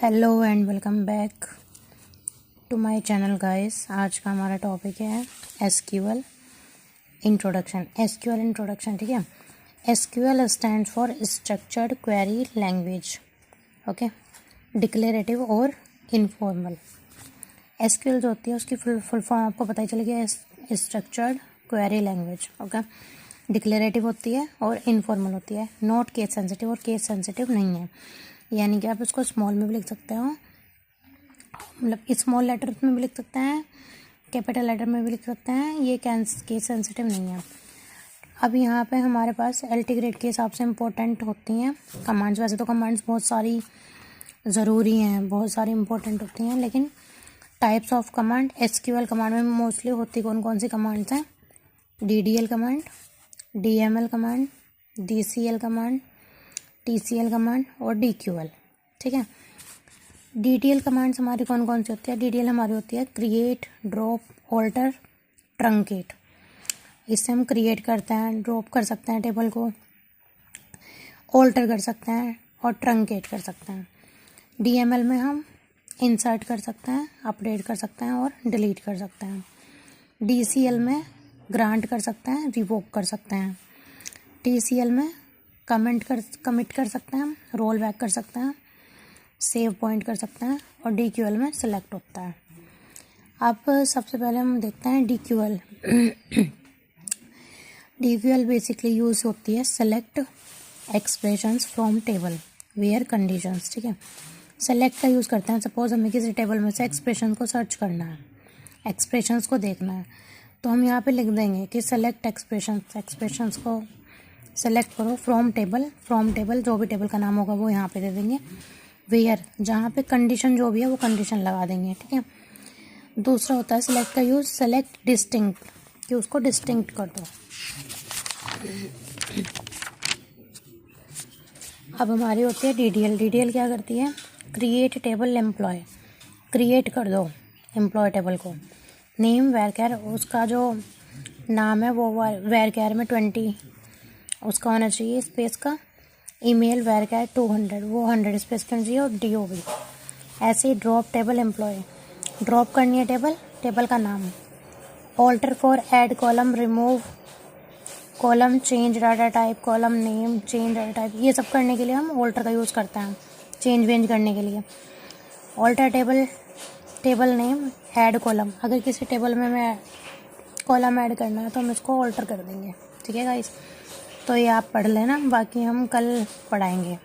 Hello and welcome back to my channel guys. आज का हमारा टॉपिक है एसक्यूएल इंट्रोडक्शन। एसक्यूएल इंट्रोडक्शन, ठीक है। SQL stands for structured query language, okay, declarative और इनफॉर्मल। एसक्यूएल जो होती है उसकी फुल फॉर्म आपको पता ही चल गया, structured query language, okay. Declarative होती है और इनफॉर्मल होती है, नॉट केस सेंसिटिव और केस सेंसिटिव नहीं है। यानी कि आप इसको स्मॉल में भी लिख सकते हो, मतलब स्मॉल लेटर में भी लिख सकते हैं, कैपिटल लेटर में भी लिख सकते हैं, ये केस सेंसिटिव नहीं है। अब यहाँ पे हमारे पास एलटी ग्रेड के हिसाब से इम्पोर्टेंट होती हैं कमांड्स। वैसे तो कमांड्स बहुत सारी ज़रूरी हैं, बहुत सारी इंपॉर्टेंट होती हैं, लेकिन types of command SQL command में मोस्टली होती कौन सी कमांड्स हैं? DDL command, DML command, DCL command, TCL command और डीक्यूएल, ठीक है। डीडीएल कमांड्स हमारी कौन सी होती है? डीडीएल हमारी होती है क्रिएट, ड्रॉप, ऑल्टर, ट्रंकेट। इससे हम क्रिएट करते हैं, ड्रॉप कर सकते हैं टेबल को, ऑल्टर कर सकते हैं और ट्रंकेट कर सकते हैं। डीएमएल में हम इंसर्ट कर सकते हैं, अपडेट कर सकते हैं और डिलीट कर सकते हैं। डीसीएल में ग्रांट कर सकते हैं, रिवोक कर सकते हैं। टीसीएल में कमिट कर सकते हैं, रोल बैक कर सकते हैं, सेव पॉइंट कर सकते हैं और डीक्यूएल में सेलेक्ट होता है। अब सबसे पहले हम देखते हैं डीक्यूएल। डीक्यूएल बेसिकली यूज होती है select expressions from table where conditions, ठीक है। सेलेक्ट का यूज़ करते हैं, सपोज हमें किसी टेबल में से एक्सप्रेशन को सर्च करना है, एक्सप्रेशंस को देखना है, तो हम यहाँ पे लिख देंगे कि सेलेक्ट एक्सप्रेशंस को सेलेक्ट करो फ्रॉम टेबल जो भी टेबल का नाम होगा वो यहाँ पे दे देंगे। वेयर, जहाँ पे कंडीशन जो भी है वो कंडीशन लगा देंगे, ठीक है। दूसरा होता है सेलेक्ट का यूज़, सेलेक्ट डिस्टिंक्ट, कि उसको डिस्टिंक्ट कर दो। अब हमारी होती है डीडीएल। डीडीएल क्या करती है? क्रिएट टेबल एम्प्लॉय, क्रिएट कर दो एम्प्लॉय टेबल को। नेम वेरकैर, उसका जो नाम है वो वेरकैर में 20 उसका होना चाहिए स्पेस का। ईमेल वेरकैर 200, वो 100 स्पेस का चाहिए और डीओ भी। ऐसे ही ड्रॉप टेबल एम्प्लॉय, ड्रॉप करनी है टेबल का नाम। Alter for add column, remove column, change data type, column name, change data type, ये सब करने के लिए हम ऑल्टर का यूज़ करते हैं, चेंज वेंज करने के लिए। Alter table name, add column, अगर किसी टेबल में मैं कॉलम ऐड करना है तो हम इसको ऑल्टर कर देंगे, ठीक है गाइस। तो ये आप पढ़ लेना, बाकी हम कल पढ़ाएंगे।